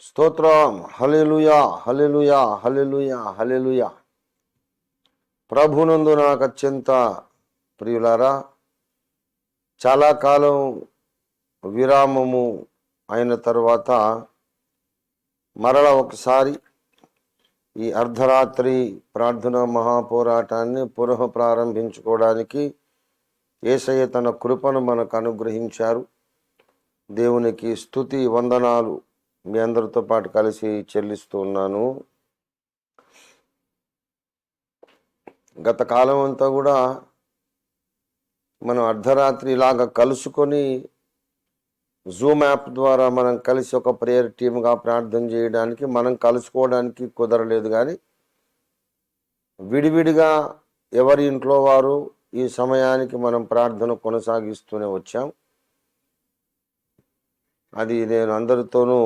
స్తోత్రం. హల్లెలూయా, హల్లెలూయా, హల్లెలూయా, హల్లెలూయా. ప్రభునందు నాకు అత్యంత ప్రియులారా, చాలా కాలం విరామము అయిన తర్వాత మరల ఒకసారి ఈ అర్ధరాత్రి ప్రార్థన మహాపోరాటాన్ని పునః ప్రారంభించుకోవడానికి యేసయ్య తన కృపను మనకు అనుగ్రహించారు. దేవునికి స్తుతి వందనాలు మీ అందరితో పాటు కలిసి చెల్లిస్తూ ఉన్నాను. గత కాలం అంతా కూడా మనం అర్ధరాత్రి ఇలాగ కలుసుకొని జూమ్ యాప్ ద్వారా మనం కలిసి ఒక ప్రేయర్ టీమ్గా ప్రార్థన చేయడానికి మనం కలుసుకోవడానికి కుదరలేదు. కానీ విడివిడిగా ఎవరి ఇంట్లో వారు ఈ సమయానికి మనం ప్రార్థన కొనసాగిస్తూనే వచ్చాం. అది నేను అందరితోనూ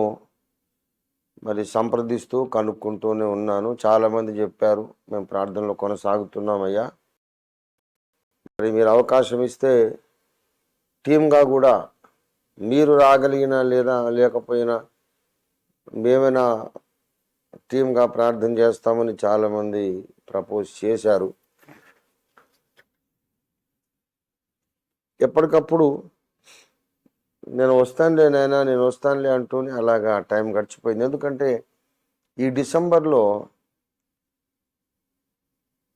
మరి సంప్రదిస్తూ కనుక్కుంటూనే ఉన్నాను. చాలామంది చెప్పారు మేము ప్రార్థనలో కొనసాగుతున్నామయ్యా, మరి మీరు అవకాశం ఇస్తే టీమ్గా కూడా మీరు రాగలిగినా లేదా లేకపోయినా మేమైనా టీమ్గా ప్రార్థన చేస్తామని చాలామంది ప్రపోజ్ చేశారు. ఎప్పటికప్పుడు నేను వస్తానులే అంటూనే అలాగా టైం గడిచిపోయింది. ఎందుకంటే ఈ డిసెంబర్లో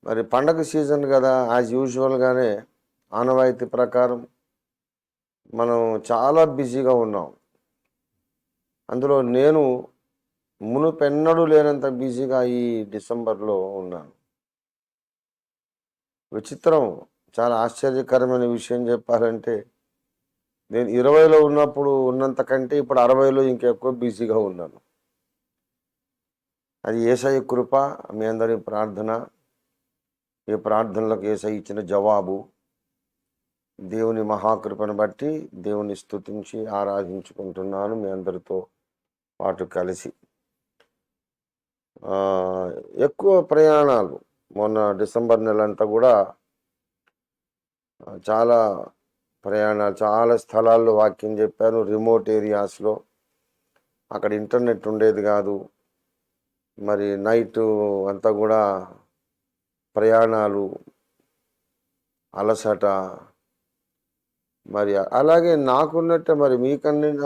మరి పండగ సీజన్ కదా, యాజ్ యూజువల్గానే ఆనవాయితీ ప్రకారం మనం చాలా బిజీగా ఉన్నాం. అందులో నేను మునుపెన్నడూ లేనంత బిజీగా ఈ డిసెంబర్లో ఉన్నాను. విచిత్రం, చాలా ఆశ్చర్యకరమైన విషయం చెప్పాలంటే, నేను 20లో ఉన్నప్పుడు ఉన్నంత కంటే ఇప్పుడు 60లో ఇంకెక్కువ బిజీగా ఉన్నాను. అది యేసయ్య కృప, మీ అందరి ప్రార్థన. ఈ ప్రార్థనలకు యేసయ్య ఇచ్చిన జవాబు. దేవుని మహాకృపను బట్టి దేవుని స్తుతించి ఆరాధించుకుంటున్నాను మీ అందరితో పాటు కలిసి. ఎక్కువ ప్రయాణాలు మొన్న డిసెంబర్ నెలంతా కూడా చాలా ప్రయాణాలు, చాలా స్థలాల్లో వాక్యం చెప్పాను. రిమోట్ ఏరియాస్లో అక్కడ ఇంటర్నెట్ ఉండేది కాదు. మరి నైట్ అంతా కూడా ప్రయాణాలు, అలసట. మరి అలాగే నాకున్నట్టే మరి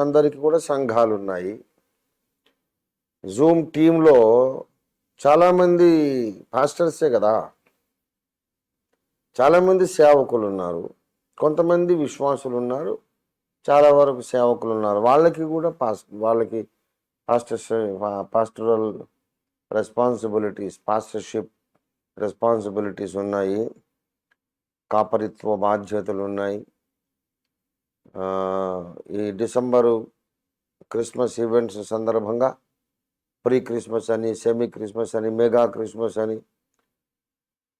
అందరికీ కూడా సంఘాలు ఉన్నాయి. జూమ్ టీంలో చాలామంది పాస్టర్సే కదా, చాలామంది సేవకులు ఉన్నారు, కొంతమంది విశ్వాసులు ఉన్నారు, చాలా వరకు సేవకులు ఉన్నారు. వాళ్ళకి కూడా వాళ్ళకి పాస్టరల్ పాస్టర్షిప్ రెస్పాన్సిబిలిటీస్ ఉన్నాయి, కాపరిత్వ బాధ్యతలు ఉన్నాయి. ఈ డిసెంబరు క్రిస్మస్ ఈవెంట్స్ సందర్భంగా ప్రీ క్రిస్మస్ అని, సెమీ క్రిస్మస్ అని, మెగా క్రిస్మస్ అని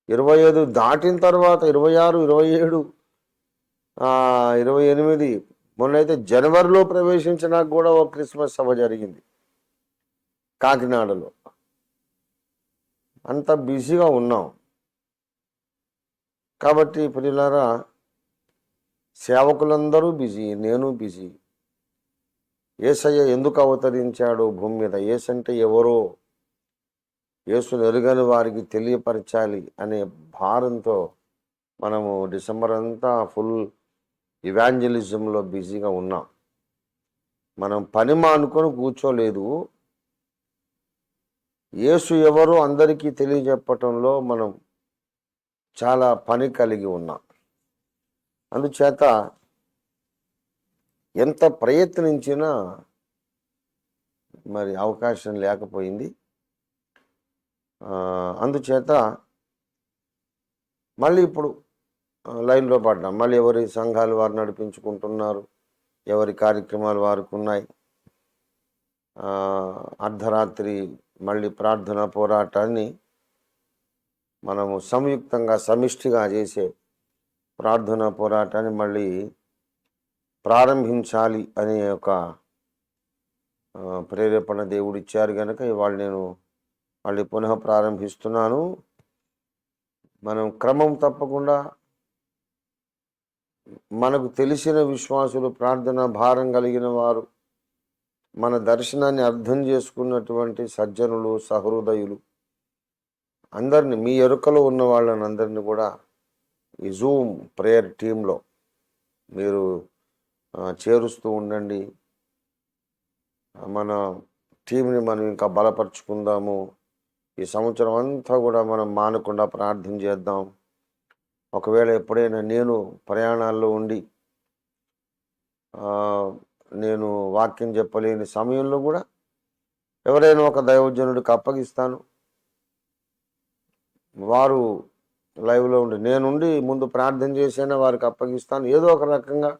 25 దాటిన తర్వాత 26, 27, 28 మొన్నైతే జనవరిలో ప్రవేశించినాక కూడా ఒక క్రిస్మస్ సభ జరిగింది కాకినాడలో. అంత బిజీగా ఉన్నాం. కాబట్టి ప్రియులారా, సేవకులందరూ బిజీ, నేను బిజీ. యేసయ్య ఎందుకు అవతరించాడు భూమి మీద, యేసంటే ఎవరో యేసును ఎరుగని వారికి తెలియపరచాలి అనే భారంతో మనము డిసెంబర్ అంతా ఫుల్ ఇవాంజలిజంలో బిజీగా ఉన్నాం. మనం పని మానుకొని కూర్చోలేదు. యేసు ఎవరో అందరికీ తెలియజెప్పటంలో మనం చాలా పని కలిగి ఉన్నాం. అందుచేత ఎంత ప్రయత్నించినా మరి అవకాశం లేకపోయింది. అందుచేత మళ్ళీ ఇప్పుడు లైన్లో పడ్డాం. మళ్ళీ ఎవరి సంఘాలు వారు నడిపించుకుంటున్నారు, ఎవరి కార్యక్రమాలు వారికి ఉన్నాయి. అర్ధరాత్రి మళ్ళీ ప్రార్థన పోరాటాన్ని మనము సంయుక్తంగా సమిష్టిగా చేసే ప్రార్థన పోరాటాన్ని మళ్ళీ ప్రారంభించాలి అనే ఒక ప్రేరేపణ దేవుడు ఇచ్చారు కనుక ఇవాళ నేను మళ్ళీ పునః ప్రారంభిస్తున్నాను. మనం క్రమం తప్పకుండా మనకు తెలిసిన విశ్వాసులు, ప్రార్థన భారం కలిగిన వారు మన దర్శనాన్ని అర్థం చేసుకున్నటువంటి సజ్జనులు, సహృదయులు అందరినీ, మీ ఎరుకలో ఉన్న వాళ్ళని అందరినీ కూడా ఈ జూమ్ ప్రేయర్ టీంలో మీరు చేరుస్తూ ఉండండి. మన టీంని మనం ఇంకా బలపరుచుకుందాము. ఈ సంవత్సరం అంతా కూడా మనం మానకుండా ప్రార్థన చేద్దాం. ఒకవేళ ఎప్పుడైనా నేను ప్రయాణాల్లో ఉండి నేను వాక్యం చెప్పలేని సమయంలో కూడా ఎవరైనా ఒక దైవజనుడికి అప్పగిస్తాను. వారు లైవ్లో ఉండి నేనుండి ముందు ప్రార్థన చేసైనా వారికి అప్పగిస్తాను. ఏదో ఒక రకంగా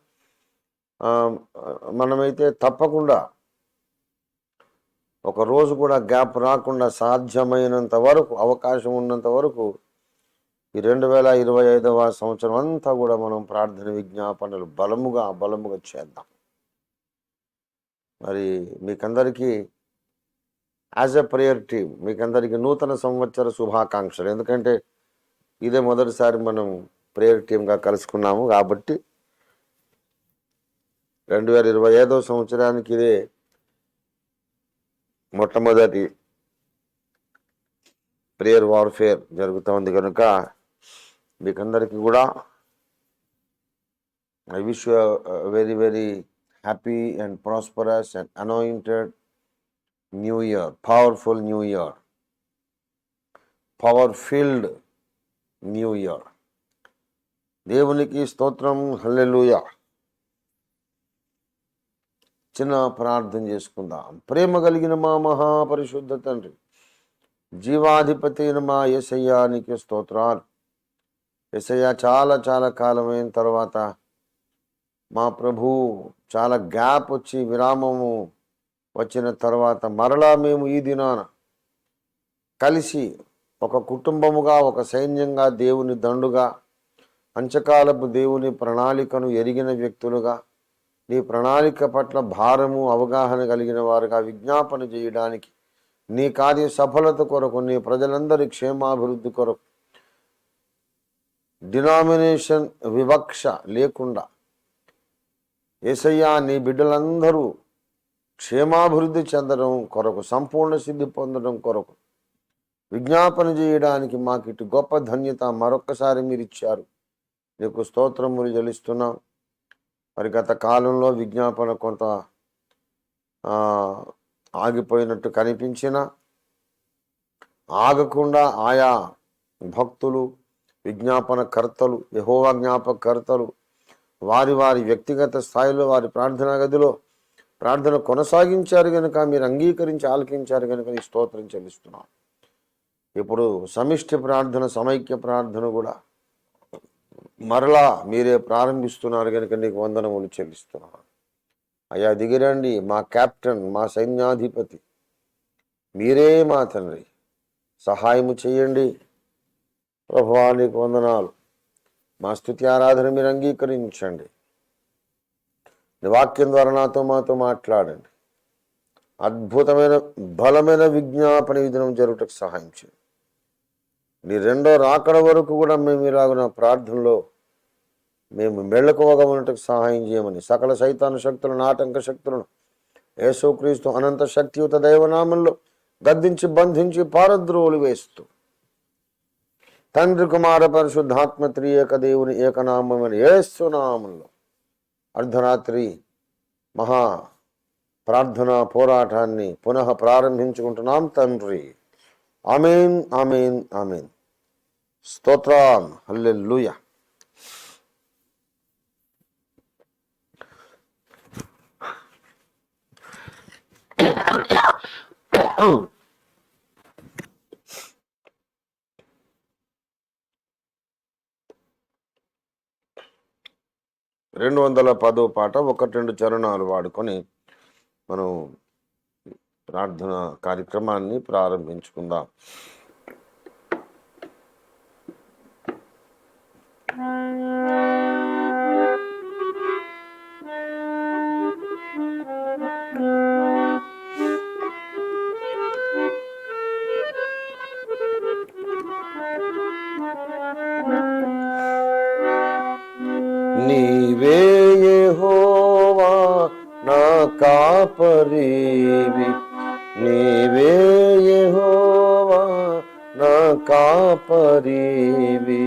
మనమైతే తప్పకుండా ఒక రోజు కూడా గ్యాప్ రాకుండా సాధ్యమైనంత వరకు, అవకాశం ఉన్నంత వరకు ఈ 2025వ సంవత్సరం అంతా కూడా మనం ప్రార్థన విజ్ఞాపనలు బలముగా చేద్దాం. మరి మీకందరికీ యాజ్ ఎ ప్రేయర్ టీమ్ మీకందరికీ నూతన సంవత్సర శుభాకాంక్షలు. ఎందుకంటే ఇదే మొదటిసారి మనం ప్రేయర్ టీమ్గా కలుసుకున్నాము కాబట్టి 2025వ సంవత్సరానికి ఇదే మొట్టమొదటి ప్రేయర్ వార్ఫేర్ జరుగుతోంది కనుక మీకందరికీ కూడా I wish you very very happy and prosperous and anointed new year, powerful new year, power filled new year. దేవునికి స్తోత్రం, హల్లెలూయా. చిన్న ప్రార్థన చేసుకుందాం. ప్రేమ కలిగిన మా మహాపరిశుద్ధ తండ్రి, జీవాధిపతి అయిన మా యేసయ్యానికి స్తోత్రాలు. యేసయ్య, చాలా కాలమైన తర్వాత మా ప్రభు చాలా గ్యాప్ వచ్చి విరామము వచ్చిన తర్వాత మరలా మేము ఈ దినాన కలిసి ఒక కుటుంబముగా, ఒక సైన్యంగా, దేవుని దండుగా, అంచకాలపు దేవుని ప్రణాళికను ఎరిగిన వ్యక్తులుగా, నీ ప్రణాళిక పట్ల భారము, అవగాహన కలిగిన వారుగా విజ్ఞాపన చేయడానికి, నీ కార్య సఫలత కొరకు, నీ ప్రజలందరి క్షేమాభివృద్ధి కొరకు, డినామినేషన్ వివక్ష లేకుండా యేసయ్యా నీ బిడ్డలందరూ క్షేమాభివృద్ధి చెందడం కొరకు, సంపూర్ణ సిద్ధి పొందడం కొరకు విజ్ఞాపన చేయడానికి మాకు ఇటు గొప్ప ధన్యత మరొక్కసారి మీరు ఇచ్చారు. నీకు స్తోత్రములు చెల్లిస్తున్నాం. మరి గత కాలంలో విజ్ఞాపన కొంత ఆగిపోయినట్టు కనిపించినా ఆగకుండా ఆయా భక్తులు, విజ్ఞాపన కర్తలు, యెహోవా జ్ఞాపకర్తలు వారి వ్యక్తిగత స్థాయిలో వారి ప్రార్థనా గదిలో ప్రార్థన కొనసాగించారు కనుక, మీరు అంగీకరించి ఆలకించారు కనుక నీ స్తోత్రం చెల్లిస్తున్నాం. ఇప్పుడు సమిష్టి ప్రార్థన, సమైక్య ప్రార్థన కూడా మరలా మీరే ప్రారంభిస్తున్నారు కనుక నీకు వందనములు చెల్లిస్తున్నాను. అయ్యా దిగిరండి, మా కెప్టెన్, మా సైన్యాధిపతి మీరే, మా తండ్రి సహాయము చేయండి. ప్రభువా నీకు వందనాలు. మా స్తుతి ఆరాధన మీరు అంగీకరించండి. నీ వాక్యం ద్వారా మాతో మాట్లాడండి. అద్భుతమైన బలమైన విజ్ఞాపన విధానం జరుగుటకు సహాయం చేయండి. నీ రెండో రాకడ వరకు కూడా మేము ఇలాగున ప్రార్థనలో మేము మెళ్ళకువగా ఉన్నట్టుకు సహాయం చేయమని, సకల సైతాను శక్తులను, ఆటంక శక్తులను యేసుక్రీస్తు అనంత శక్తియుత దైవనామంలో గద్దించి బంధించి పారద్రోలు వేస్తూ తండ్రి, కుమార, పరిశుద్ధాత్మ త్రియేక దేవుని ఏకనామమైన యేసు నామంలో అర్ధరాత్రి మహా ప్రార్థనా పోరాటాన్ని పునః ప్రారంభించుకుంటున్నాం తండ్రి. ఆమేన్, ఆమేన్, ఆమేన్. స్తోత్రం, హల్లెలూయా. రెండు 210వ పాట 1-2 చరణాలు వాడుకొని మనం ప్రార్థన కార్యక్రమాన్ని ప్రారంభించుకుందాం. నీవే యెహోవా నా కాపరి, కాపరివి, నీవే యెహోవా నా కాపరివి,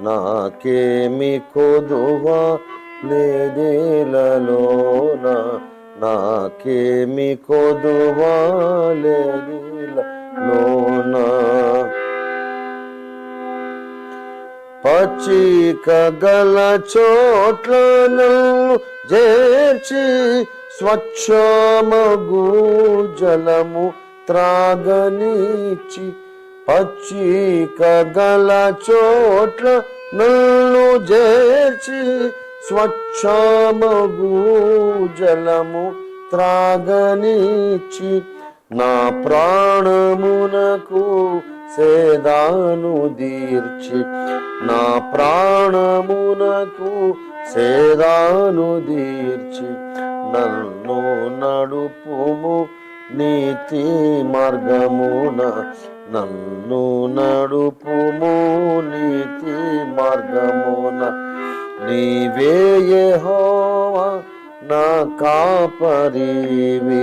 నాకేమి కొదువా లేదేలలోన, నాకేమి కొదువా లేదేలలోన. పచ్చిక గల చోట్లను చేర్చి స్వచ్ఛమగు జలము త్రాగనిచ్చి, పచ్చిక గల చోట్ల నన్ను చేర్చి స్వచ్ఛమగు జలము త్రాగనిచ్చి, నా ప్రాణమునకు సేదాను దీర్చి, నా ప్రాణమునకు సేదాను దీర్చి, నన్ను నడుపుము నీతి మార్గమున, నన్ను నడుపుము నీతి మార్గమున. నీవే యెహోవా నా కాపరివి,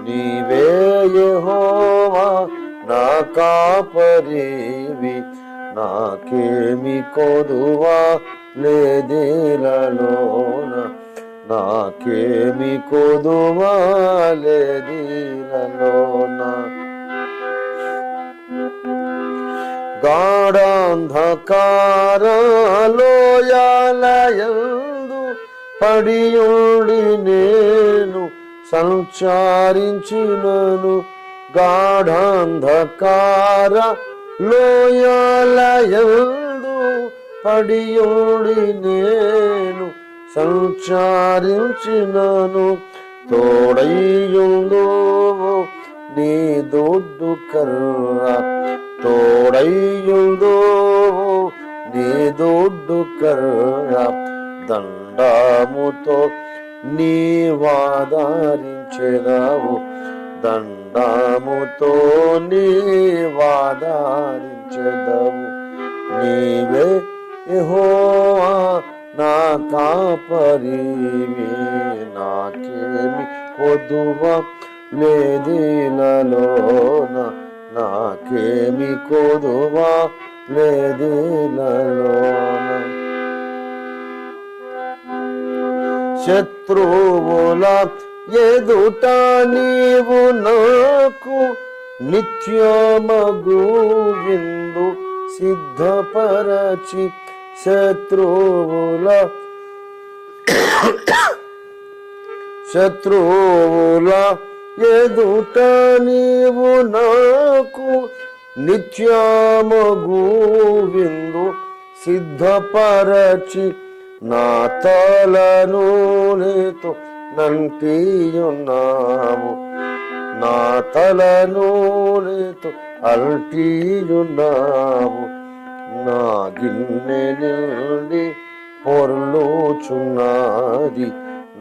నీవే యెహోవా నా కాపరివి, నాకేమి కొదువా లేదేలలోన, నాకేమి కొదువా లేదేలలోన. గాఢాంధకారలోయాలయందు పడియుండి నేను సంచారించినను, గాఢాంధకార లోయాలయందు పడియుండి నేను సంచారించినను, తోడైయుందువు నీ దొడ్డు కర్ర, తోడైయుందువు నీ దొడ్డు కర్ర, దండముతో నీవాదరించెదవు, దండముతో నీవాదరించెదవు. నీవే యెహోవా నా కాపరివి, నాకేమి కొదువా లేదేలలోన, నాకేమి కొదువా లేదేలలోన. శత్రువుల ఎదుట నీవు నాకు నిత్యమగు విందు సిద్ధపరచి, శత్రువుల ఎదుట నీవు నాకు నిత్యమగు విందు సిద్ధపరచి, నా తలను నీతో నంటియున్నావు, నా తలను నీతో అల్టియున్నావు, నా గిన్నె నిండి పొర్లుచున్నది,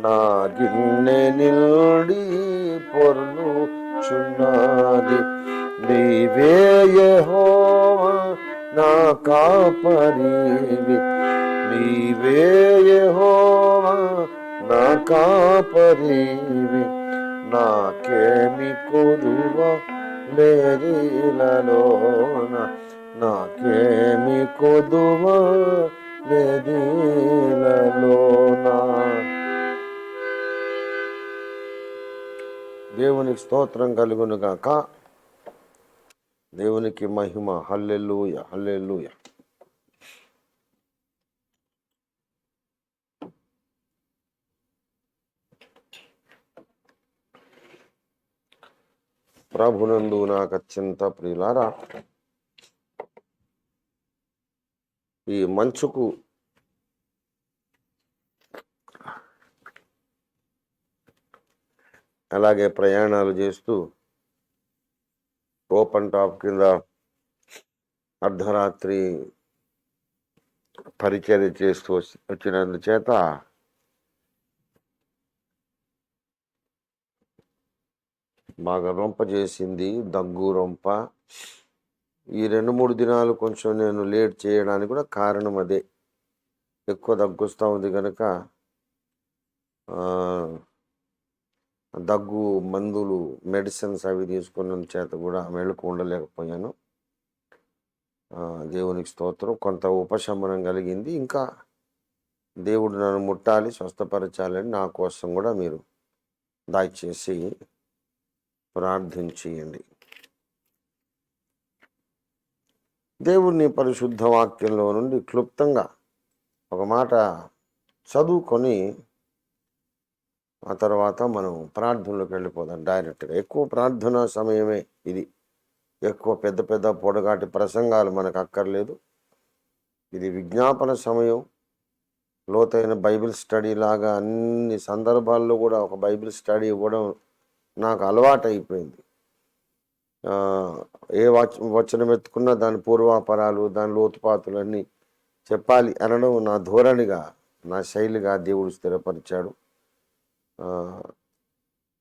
నా గిన్నె నిండి పొర్లుచున్నది. నీవే యెహోవా నా కాపరివి, నీవే యెహోవా నా కాపరివి, నాకేమి కొదువా లేదేలలోన, నాకేమి కొదువా లేదేలలోన. దేవునికి స్తోత్రం కలుగును గాక. దేవునికి మహిమ. హల్లెలూయా, హల్లెలూయా. ప్రభునందు నాకు అత్యంత ప్రియులారా, ఈ మంచుకు అలాగే ప్రయాణాలు చేస్తూ ఓపెన్ టాప్ కింద అర్ధరాత్రి పరిచర్య చేస్తూ వచ్చినందుచేత బాగా రొంప చేసింది, దగ్గు రొంప. ఈ 2-3 దినాలు కొంచెం నేను లేట్ చేయడానికి కూడా కారణం అదే. ఎక్కువ దగ్గుస్తూ ఉంది కనుక దగ్గు మందులు మెడిసిన్స్ అవి తీసుకున్న చేత కూడా మెళుకు ఉండలేకపోయాను. దేవునికి స్తోత్రం. కొంత ఉపశమనం కలిగింది. ఇంకా దేవుడు నన్ను ముట్టాలి, స్వస్థపరచాలని నా కోసం కూడా మీరు దయచేసి ప్రార్థన చేయండి. దేవుని పరిశుద్ధ వాక్యంలో నుండి క్లుప్తంగా ఒక మాట చదువుకొని ఆ తర్వాత మనం ప్రార్థనలోకి వెళ్ళిపోదాం డైరెక్ట్గా. ఎక్కువ ప్రార్థనా సమయమే ఇది. ఎక్కువ పెద్ద పెద్ద పొడగాటి ప్రసంగాలు మనకు అక్కర్లేదు. ఇది విజ్ఞాపన సమయం. లోతైన బైబిల్ స్టడీ లాగా అన్ని సందర్భాల్లో కూడా ఒక బైబిల్ స్టడీ ఇవ్వడం నాకు అలవాటు అయిపోయింది. ఏ వచనం ఎత్తుకున్నా దాని పూర్వాపరాలు, దాని లోతుపాతులు అన్నీ చెప్పాలి అనడం నా ధోరణిగా, నా శైలిగా దేవుడు స్థిరపరిచాడు.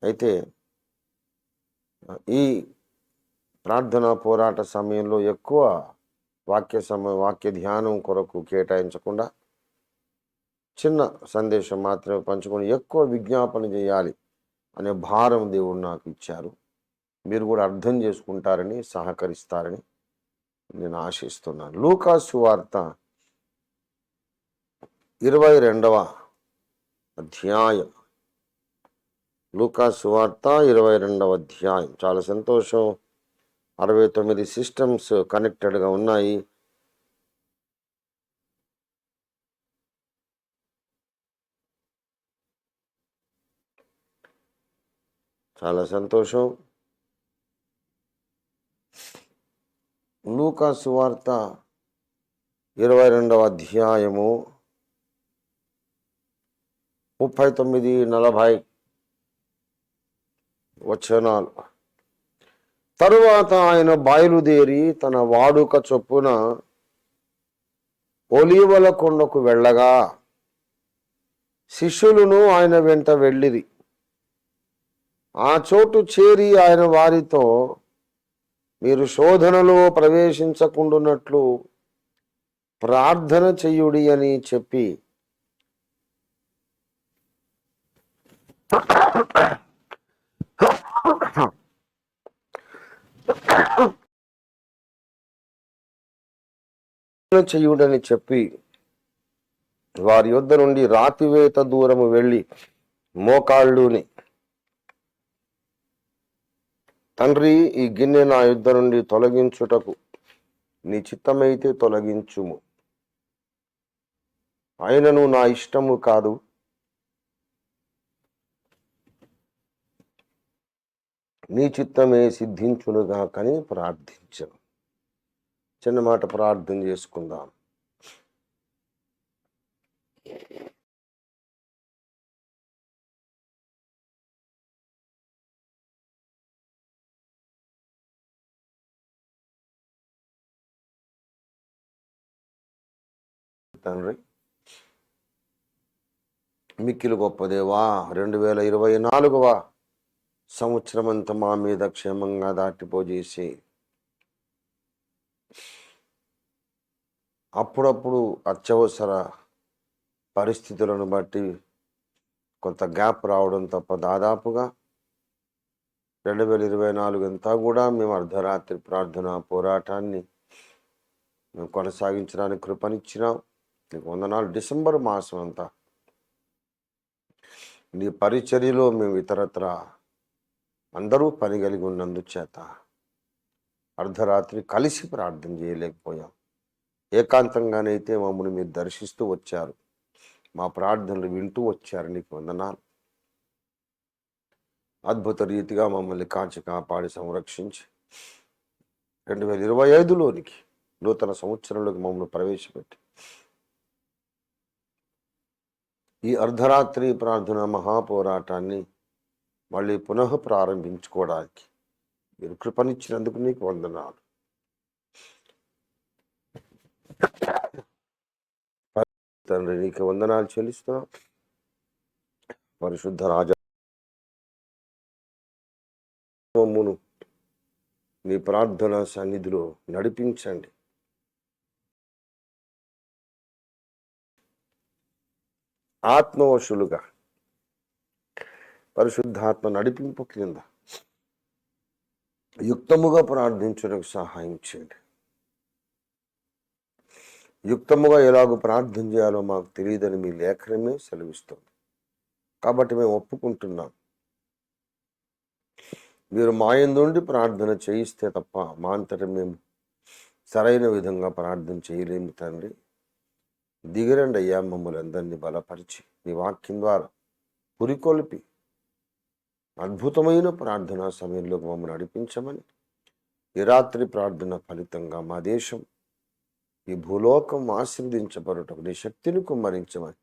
అయితే ఈ ప్రార్థనా పోరాట సమయంలో ఎక్కువ వాక్య ధ్యానం కొరకు కేటాయించకుండా చిన్న సందేశం మాత్రమే పంచుకొని ఎక్కువ విజ్ఞాపన చేయాలి అనే భారం దేవుడు నాకు ఇచ్చారు. మీరు కూడా అర్థం చేసుకుంటారని, సహకరిస్తారని నేను ఆశిస్తున్నాను. లూకా సువార్త 22వ అధ్యాయం. లూకా సువార్త 22వ అధ్యాయం. చాలా సంతోషం. 69 సిస్టమ్స్ కనెక్టెడ్గా ఉన్నాయి. చాలా సంతోషం. లూకా సువార్త 22వ అధ్యాయము 39-40 వచనాలు. తరువాత ఆయన బయలుదేరి తన వాడుక చొప్పున ఒలీవల కొండకు వెళ్ళగా శిష్యులను ఆయన వెంట వెళ్ళిరి. ఆ చోటు చేరి ఆయన వారితో, మీరు శోధనలో ప్రవేశించకుండానట్లు ప్రార్థన చెయ్యుడి అని చెప్పి చెయ్యుడని చెప్పి వారి యొద్ద నుండి రాతివేత దూరము వెళ్ళి మోకాళ్ళుని, తండ్రి, ఈ గిన్నె నా యొద్ద నుండి తొలగించుటకు నీ చిత్తమైతే తొలగించుము, అయినను నా ఇష్టము కాదు నీ చిత్తమే సిద్ధించునుగా కని ప్రార్థించను. చిన్న మాట ప్రార్థన చేసుకుందాం. తండ్రి, మిక్కిలి గొప్ప దేవా, 2024వ సంవత్సరం అంతా మా మీద క్షేమంగా దాటిపోజేసి అప్పుడప్పుడు అత్యవసర పరిస్థితులను బట్టి కొంత గ్యాప్ రావడం తప్ప దాదాపుగా 2024 అంతా కూడా మేము అర్ధరాత్రి ప్రార్థన పోరాటాన్ని మేము కొనసాగించడానికి కృపనిచ్చినాం. నీకు వందనాలు. డిసెంబర్ మాసం అంతా నీ పరిచర్యలో మేము ఇతరత్ర అందరూ పని కలిగి ఉన్నందు చేత అర్ధరాత్రి కలిసి ప్రార్థన చేయలేకపోయాం. ఏకాంతంగానైతే మమ్మల్ని మీరు దర్శిస్తూ వచ్చారు, మా ప్రార్థనలు వింటూ వచ్చారు. నీకు వందనాలు. అద్భుత రీతిగా మమ్మల్ని కాచి కాపాడి సంరక్షించి 2025లోనికి నూతన సంవత్సరంలోకి మమ్మల్ని ప్రవేశపెట్టి ఈ అర్ధరాత్రి ప్రార్థన మహాపోరాటాన్ని మళ్ళీ పునః ప్రారంభించుకోవడానికి మీరు కృపనిచ్చినందుకు నీకు వందనాలు. తండ్రి, నీకు వందనాలు చెల్లిస్తున్నాం. పరిశుద్ధ రాజమును నీ ప్రార్థన సన్నిధిలో నడిపించండి. ఆత్మవశులుగా పరిశుద్ధాత్మ నడిపింపు క్రింద యుక్తముగా ప్రార్థించడానికి సహాయం చేయండి. యుక్తముగా ఎలాగో ప్రార్థన చేయాలో మాకు తెలియదని మీ లేఖనమే సెలవిస్తుంది. కాబట్టి మేము ఒప్పుకుంటున్నాం. మీరు మా యందుండి ప్రార్థన చేయిస్తే తప్ప మా అంతటా మేము సరైన విధంగా ప్రార్థన చేయలేము తండ్రి. దిగరండి అయ్యా, మమ్మల్ని అందరినీ బలపరిచి నీ వాక్యం ద్వారా పురికొల్పి అద్భుతమైన ప్రార్థనా సమయంలో మమ్మల్ని నడిపించమని, ఈ రాత్రి ప్రార్థన ఫలితంగా మా దేశం, ఈ భూలోకం ఆశీర్వదించబడటం నీ శక్తిని కుమ్మరించమని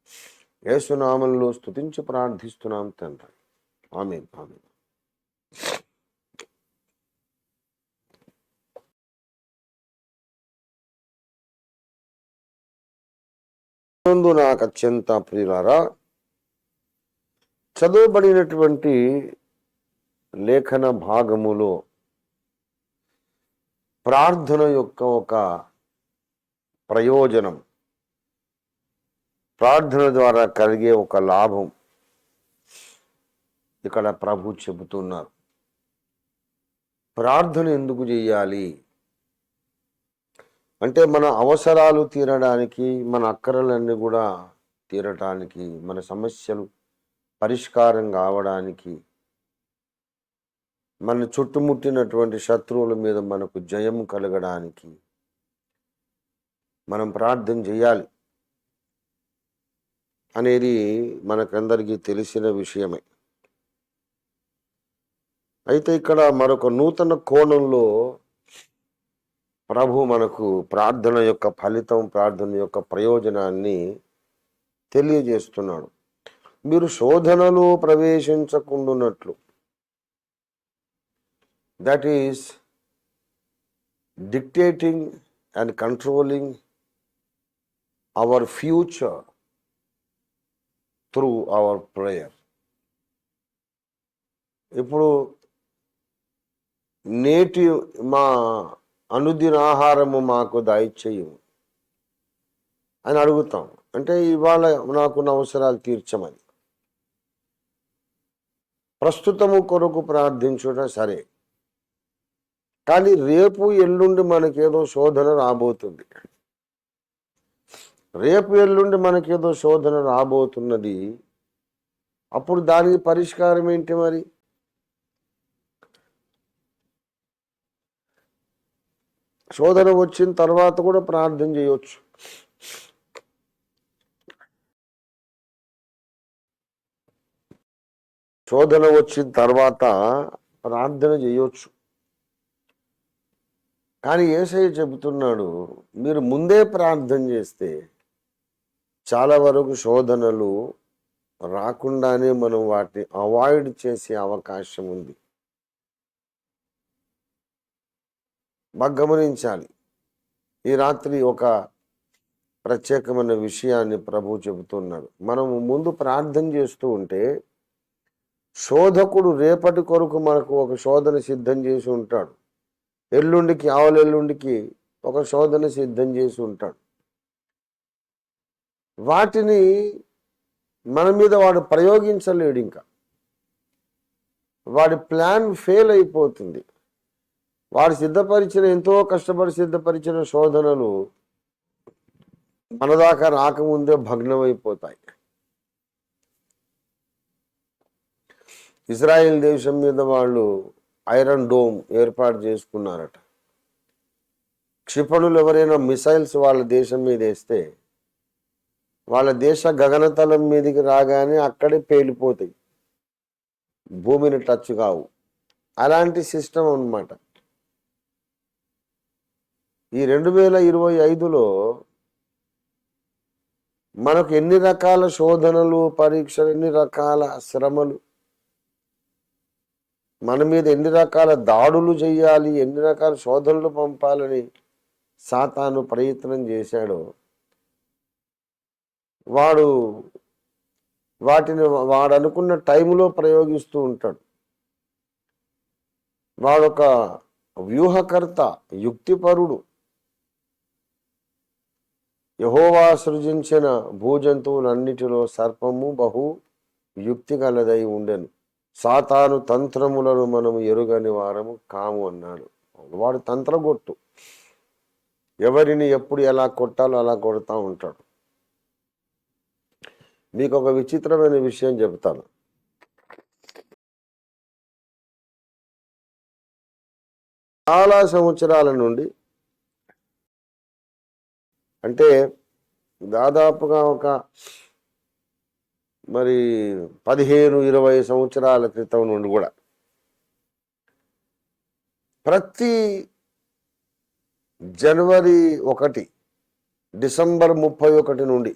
యేసునామములో స్తుతించి ప్రార్థిస్తున్నాం తండ్రి. ఆమేన్. ఆమేన్. నాకు అత్యంత ప్రియులారా, చదువుబడినటువంటి లేఖన భాగములో ప్రార్థన యొక్క ఒక ప్రయోజనం, ప్రార్థన ద్వారా కలిగే ఒక లాభం ఇక్కడ ప్రభు చెబుతున్నారు. ప్రార్థన ఎందుకు చేయాలి అంటే, మన అవసరాలు తీరడానికి, మన అక్కరలన్నీ కూడా తీరటానికి, మన సమస్యలు పరిష్కారం కావడానికి, మన చుట్టుముట్టినటువంటి శత్రువుల మీద మనకు జయం కలగడానికి మనం ప్రార్థన చేయాలి అనేది మనకందరికీ తెలిసిన విషయమే. అయితే ఇక్కడ మరొక నూతన కోణంలో ప్రభు మనకు ప్రార్థన యొక్క ఫలితం, ప్రార్థన యొక్క ప్రయోజనాన్ని తెలియజేస్తున్నాడు. మీరు శోధనలో ప్రవేశించకుండానట్లు, that is dictating and controlling our future through our prayer. ఇప్పుడు నేటి మా అనుదిన ఆహారము మాకు దయచేయము అని అడుగుతాం. అంటే ఇవాళ నాకున్న అవసరాలు తీర్చమని. ప్రస్తుతము కొరకు ప్రార్థించుట సరే, కానీ రేపు ఎల్లుండి మనకేదో శోధన రాబోతుంది. రేపు ఎల్లుండి మనకేదో శోధన రాబోతున్నది. అప్పుడు దానికి పరిష్కారం ఏంటి మరి? శోధన వచ్చిన తర్వాత కూడా ప్రార్థన చేయొచ్చు. శోధన వచ్చిన తర్వాత ప్రార్థన చేయొచ్చు. కానీ యేసయ్య చెబుతున్నాడు, మీరు ముందే ప్రార్థన చేస్తే చాలా వరకు శోధనలు రాకుండానే మనం వాటిని అవాయిడ్ చేసే అవకాశం ఉంది. బాగా గమనించాలి. ఈ రాత్రి ఒక ప్రత్యేకమైన విషయాన్ని ప్రభు చెబుతున్నాడు. మనము ముందు ప్రార్థన చేస్తూ ఉంటే శోధకుడు రేపటి కొరకు మనకు ఒక శోధన సిద్ధం చేసి ఉంటాడు. ఎల్లుండికి, ఆవలెల్లుండికి ఒక శోధన సిద్ధం చేసి ఉంటాడు. వాటిని మన మీద వాడు ప్రయోగించలేడు. ఇంకా వాడి ప్లాన్ ఫెయిల్ అయిపోతుంది. వాడు సిద్ధపరిచిన, ఎంతో కష్టపడి సిద్ధపరిచిన శోధనలు మన దాకా రాకముందే భగ్నమైపోతాయి. ఇజ్రాయెల్ దేశం మీద వాళ్ళు ఐరన్ డోమ్ ఏర్పాటు చేసుకున్నారట. క్షిపణులు ఎవరైనా మిసైల్స్ వాళ్ళ దేశం మీద వేస్తే వాళ్ళ దేశ గగనతలం మీదకి రాగానే అక్కడే పేలిపోతాయి, భూమిని టచ్ కావు. అలాంటి సిస్టమ్ అన్నమాట. ఈ 2025లో మనకు ఎన్ని రకాల శోధనలు, పరీక్షలు, ఎన్ని రకాల శ్రమలు, మన మీద ఎన్ని రకాల దాడులు చేయాలి, ఎన్ని రకాల శోధనలు పంపాలని సాతాను ప్రయత్నం చేశాడో, వాడు వాటిని వాడు అనుకున్న టైంలో ప్రయోగిస్తూ ఉంటాడు. వాడొక వ్యూహకర్త, యుక్తిపరుడు. యెహోవా సృజించిన భూజంతువులన్నిటిలో సర్పము బహు యుక్తి కలదై ఉండెను. సాతాను తంత్రములను మనము ఎరుగని వారము కాము అన్నాడు. వాడు తంత్రగొట్టు, ఎవరిని ఎప్పుడు ఎలా కొట్టాలో అలా కొడతా ఉంటాడు. మీకు ఒక విచిత్రమైన విషయం చెప్తాను. చాలా సంవత్సరాల నుండి, అంటే దాదాపుగా ఒక 15-20 సంవత్సరాల క్రితం నుండి కూడా ప్రతి జనవరి 1, డిసెంబర్ 31 నుండి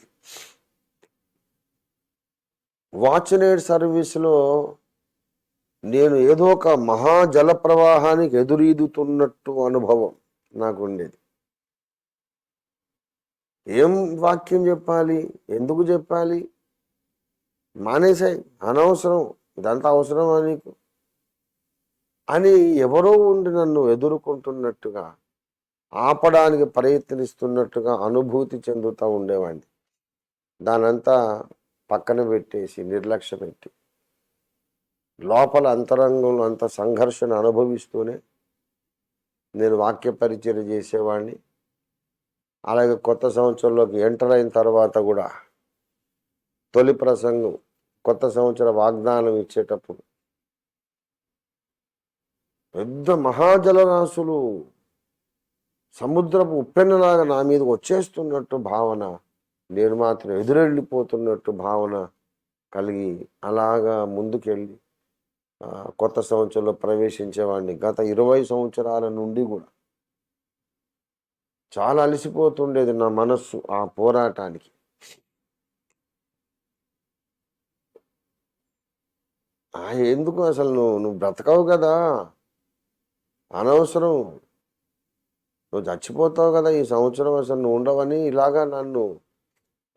వాచ్‌నైట్ సర్వీస్లో నేను ఏదో ఒక మహాజల ప్రవాహానికి ఎదురీదుతున్నట్టు అనుభవం నాకు ఉండేది. ఏం వాక్యం చెప్పాలి, ఎందుకు చెప్పాలి, మానేసాయి, అనవసరం, ఇదంతా అవసరమా నీకు అని ఎవరో ఉండి నన్ను ఎదుర్కొంటున్నట్టుగా, ఆపడానికి ప్రయత్నిస్తున్నట్టుగా అనుభూతి చెందుతూ ఉండేవాడిని. దానంతా పక్కన పెట్టేసి, నిర్లక్ష్య పెట్టి, లోపల అంతరంగంలో అంత సంఘర్షణ అనుభవిస్తూనే నేను వాక్య పరిచర్య చేసేవాడిని. అలాగే కొత్త సంవత్సరంలోకి ఎంటర్ అయిన తర్వాత కూడా తొలి ప్రసంగం, కొత్త సంవత్సర వాగ్దానం ఇచ్చేటప్పుడు పెద్ద మహాజలరాశులు సముద్రపు ఉప్పెన్నలాగా నా మీదకి వచ్చేస్తున్నట్టు భావన, నేను మాత్రం ఎదురెళ్ళిపోతున్నట్టు భావన కలిగి అలాగా ముందుకెళ్ళి కొత్త సంవత్సరంలో ప్రవేశించేవాడిని. గత 20 సంవత్సరాల నుండి కూడా చాలా అలసిపోతుండేది నా మనస్సు ఆ పోరాటానికి. ఎందుకు అసలు నువ్వు బ్రతకవు కదా, అనవసరం, నువ్వు చచ్చిపోతావు కదా ఈ సంవత్సరం, అసలు నువ్వు ఉండవని ఇలాగా నన్ను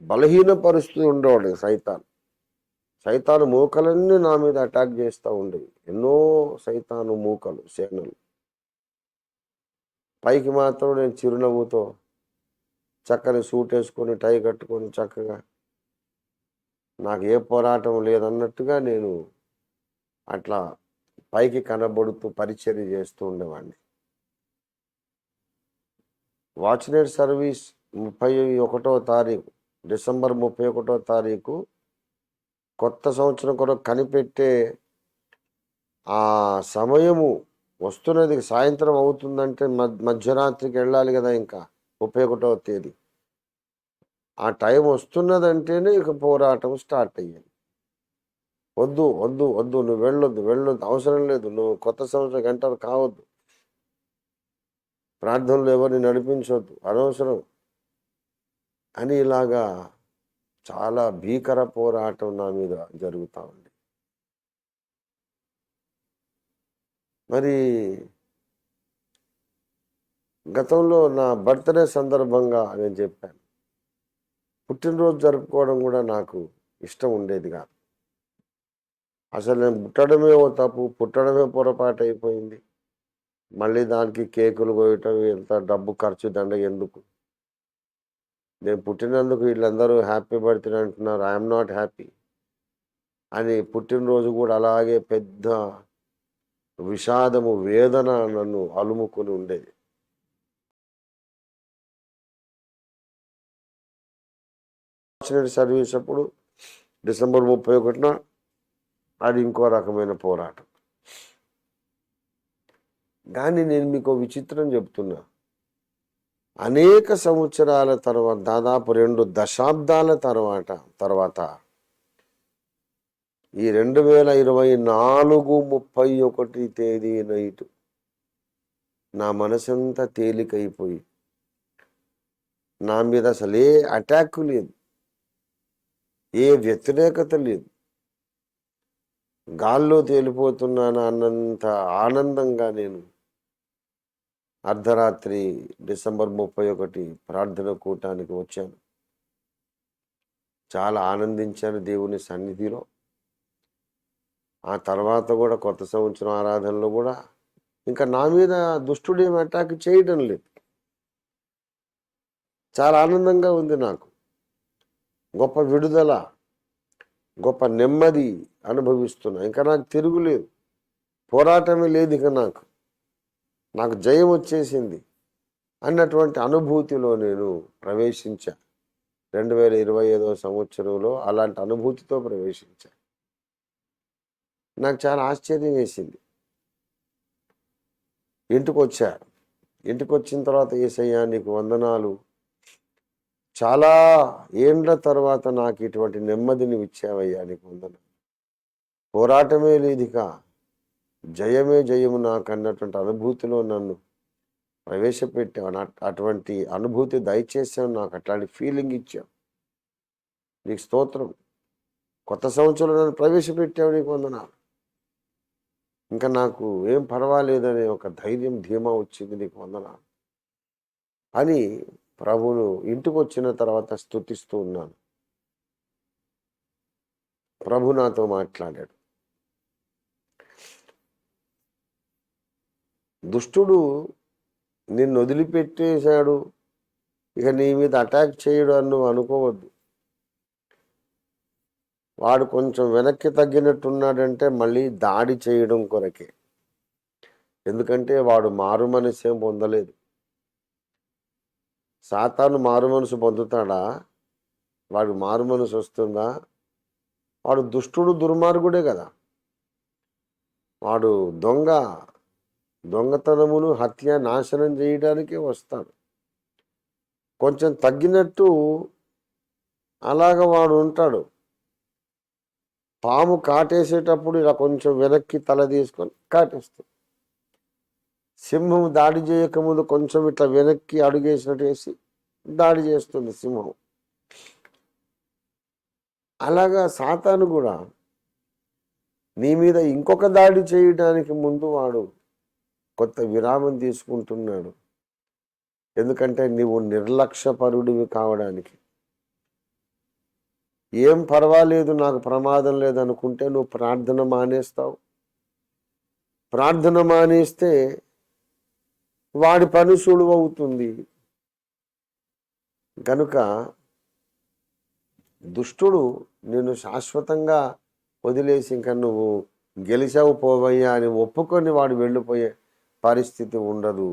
బలహీనపరుస్తూ ఉండేవాడు సైతాను మూకలన్నీ నా మీద అటాక్ చేస్తూ ఉండేవి. ఎన్నో సైతాను మూకలు, సేనలు. పైకి మాత్రం నేను చిరునవ్వుతో చక్కని సూట్ వేసుకొని, టై కట్టుకొని, చక్కగా నాకు ఏ పోరాటం లేదన్నట్టుగా నేను అట్లా పైకి కనబడుతూ పరిచర్య చేస్తూ ఉండేవాడిని. వాచ్‌నైట్ సర్వీస్ 31వ తారీఖు, డిసెంబర్ 31వ తారీఖు కొత్త సంవత్సరం కొరకు కనిపెట్టే ఆ సమయము వస్తున్నది. సాయంత్రం అవుతుందంటే మధ్యరాత్రికి వెళ్ళాలి కదా, ఇంకా 31వ తేదీ ఆ టైం వస్తున్నదంటేనే ఇక పోరాటం స్టార్ట్ అయ్యేది. వద్దు వద్దు వద్దు, నువ్వు వెళ్ళొద్దు, అవసరం లేదు, నువ్వు కొత్త సంవత్సరం ఎంటర్ కావద్దు, ప్రార్థనలు ఎవరిని నడిపించవద్దు, అనవసరం అని ఇలాగా చాలా భీకర పోరాటం నా మీద జరుగుతూ ఉంది. మరి గతంలో నా బర్త్డే సందర్భంగా నేను చెప్పాను, పుట్టినరోజు జరుపుకోవడం కూడా నాకు ఇష్టం ఉండేది కాదు. అసలు నేను పుట్టడమే ఓ తప్పు, పుట్టడమే పొరపాటు అయిపోయింది. మళ్ళీ దానికి కేకులు కోయటం, ఎంత డబ్బు ఖర్చు దండ ఎందుకు? నేను పుట్టినందుకు వీళ్ళందరూ హ్యాపీ బర్త్డే అంటున్నారు, ఐఎమ్ నాట్ హ్యాపీ అని పుట్టినరోజు కూడా అలాగే పెద్ద విషాదము, వేదన నన్ను అలుముకొని ఉండేది. సర్వీస్ అప్పుడు డిసెంబర్ 31న అది ఇంకో రకమైన పోరాటం. కానీ నేను మీకు విచిత్రం చెప్తున్నా, అనేక సంవత్సరాల తర్వాత, దాదాపు 2 దశాబ్దాల తర్వాత ఈ 2024 31 తేదీ నైట్ నా మనసంతా తేలికైపోయి, నా మీద అసలు ఏ అటాక్ లేదు, ఏ వ్యతిరేకత లేదు, గాల్లో తేలిపోతున్నాను అన్నంత ఆనందంగా నేను అర్ధరాత్రి డిసెంబర్ 31 ప్రార్థన కూటానికి వచ్చాను. చాలా ఆనందించాను దేవుని సన్నిధిలో. ఆ తర్వాత కూడా కొత్త సంవత్సరం ఆరాధనలో కూడా ఇంకా నా మీద దుష్టుడు ఏమి అటాక్ చేయడం లేదు. చాలా ఆనందంగా ఉంది నాకు. గొప్ప విడుదల, గొప్ప నెమ్మది అనుభవిస్తున్నా. ఇంకా నాకు తిరుగులేదు, పోరాటమే లేదు, ఇక నాకు జయం వచ్చేసింది అన్నటువంటి అనుభూతిలో నేను ప్రవేశించా. 2025 సంవత్సరంలో అలాంటి అనుభూతితో ప్రవేశించా. నాకు చాలా ఆశ్చర్యం వేసింది. ఇంటికి వచ్చిన తర్వాత యేసయ్యా నీకు వందనాలు, చాలా ఏండ్ల తర్వాత నాకు ఇటువంటి నెమ్మదిని ఇచ్చావయ్యా, నీకు వందనాలు. పోరాటమే లేదిక, జయమే జయము నాకు అన్నటువంటి అనుభూతిలో నన్ను ప్రవేశపెట్టావు. అటువంటి అనుభూతి దయచేసావు నాకు, అట్లాంటి ఫీలింగ్ ఇచ్చావు. నీకు స్తోత్రం. కొత్త సంవత్సరంలో నన్ను ప్రవేశపెట్టావు, నీకు వందనాలు. ఇంకా నాకు ఏం పర్వాలేదనే ఒక ధైర్యం, ధీమా వచ్చింది, నీకు వందనాలు అని ప్రభువును ఇంటికి వచ్చిన తర్వాత స్తుతిస్తూ ఉన్నాను. ప్రభు నాతో మాట్లాడాడు. దుష్టుడు నిన్ను వదిలిపెట్టేశాడు, ఇక నీ మీద అటాక్ చేయడు అని నువ్వు అనుకోవద్దు. వాడు కొంచెం వెనక్కి తగ్గినట్టున్నాడంటే మళ్ళీ దాడి చేయడం కొరకే. ఎందుకంటే వాడు మారు మనసేం పొందలేదు. సాతాను మారు మనసు పొందుతాడా? వాడు మారు మనసు వస్తుందా? వాడు దుష్టుడు, దుర్మార్గుడే కదా. వాడు దొంగతనమును, హత్య, నాశనం చేయడానికే వస్తాడు. కొంచెం తగ్గినట్టు అలాగ వాడు ఉంటాడు. పాము కాటేసేటప్పుడు ఇలా కొంచెం వెనక్కి తల తీసుకొని కాటేస్తుంది. సింహం దాడి చేయకముందు కొంచెం ఇట్లా వెనక్కి అడుగేసినట్టు వేసి దాడి చేస్తుంది సింహం. అలాగా సాతాను కూడా నీ మీద ఇంకొక దాడి చేయడానికి ముందు వాడు కొత్త విరామం తీసుకుంటున్నాడు. ఎందుకంటే నీవు నిర్లక్ష్యపరుడివి కావడానికి. ఏం పర్వాలేదు, నాకు ప్రమాదం లేదనుకుంటే నువ్వు ప్రార్థన మానేస్తావు. ప్రార్థన మానేస్తే వాడి పని సులువవుతుంది. కనుక దుష్టుడు నిన్ను శాశ్వతంగా వదిలేసి ఇంకా నువ్వు గెలిచావు పోవయ్యా అని ఒప్పుకొని వాడు వెళ్ళిపోయే పరిస్థితి ఉండదు.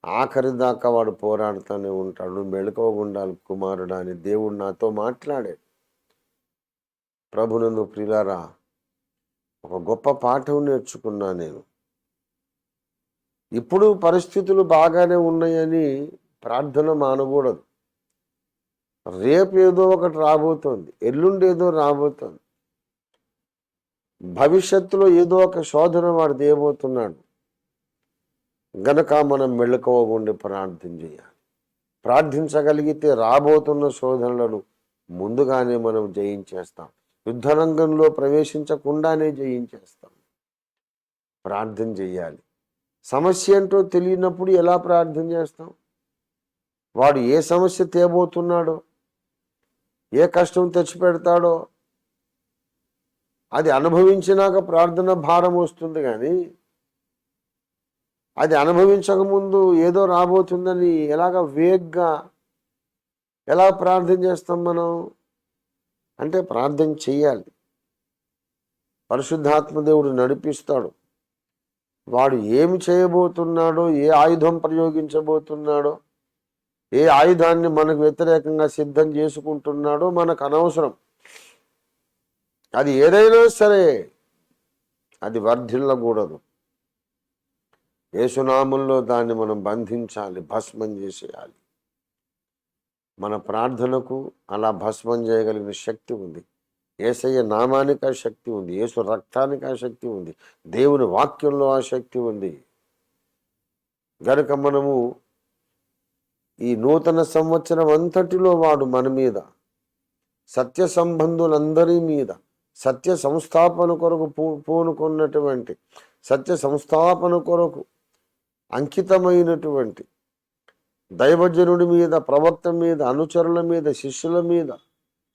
ఆఖరి దాకా వాడు పోరాడుతూనే ఉంటాడు. నువ్వు మెళుకోగుండాలి కుమారుడా అని దేవుడు నాతో మాట్లాడాడు. ప్రభునందు ప్రియులారా, ఒక గొప్ప పాఠం నేర్చుకున్నా నేను. ఇప్పుడు పరిస్థితులు బాగానే ఉన్నాయని ప్రార్థన మానకూడదు. రేపు ఏదో ఒకటి రాబోతోంది, ఎల్లుండి ఏదో రాబోతోంది, భవిష్యత్తులో ఏదో ఒక శోధన వాడు దేయబోతున్నాడు. గనక మనం మెళుకువగుండి ప్రార్థన చేయాలి. ప్రార్థించగలిగితే రాబోతున్న శోధనలను ముందుగానే మనం జయించేస్తాం. యుద్ధరంగంలో ప్రవేశించకుండానే జయించేస్తాం. ప్రార్థన చేయాలి. సమస్య ఏంటో తెలియనప్పుడు ఎలా ప్రార్థన చేస్తాం? వాడు ఏ సమస్య తేబోతున్నాడో, ఏ కష్టం తెచ్చిపెడతాడో అది అనుభవించినాక ప్రార్థన భారం వస్తుంది. కానీ అది అనుభవించకముందు ఏదో రాబోతుందని వేగ్గా ఎలా ప్రార్థన చేస్తాం మనం? అంటే ప్రార్థన చెయ్యాలి. పరిశుద్ధాత్మ దేవుడు నడిపిస్తాడు. వాడు ఏమి చేయబోతున్నాడో, ఏ ఆయుధం ప్రయోగించబోతున్నాడో, ఏ ఆయుధాన్ని మనకు వ్యతిరేకంగా సిద్ధం చేసుకుంటున్నాడో మనకు అనవసరం. అది ఏదైనా సరే అది వర్ధిల్లకూడదు. యేసునామంలో దాన్ని మనం బంధించాలి, భస్మం చేసేయాలి. మన ప్రార్థనకు అలా భస్మం చేయగలిగిన శక్తి ఉంది. యేసయ్య నామానికి ఆ శక్తి ఉంది, యేసు రక్తానికి ఆ శక్తి ఉంది, దేవుని వాక్యంలో ఆ శక్తి ఉంది. గనుక మనము ఈ నూతన సంవత్సరం అంతటిలో వాడు మన మీద, సత్య సంబంధులందరి మీద, సత్య సంస్థాపన కొరకు పూనుకున్నటువంటి, సత్య సంస్థాపన కొరకు అంకితమైనటువంటి దైవజనుడి మీద, ప్రవక్త మీద, అనుచరుల మీద, శిష్యుల మీద,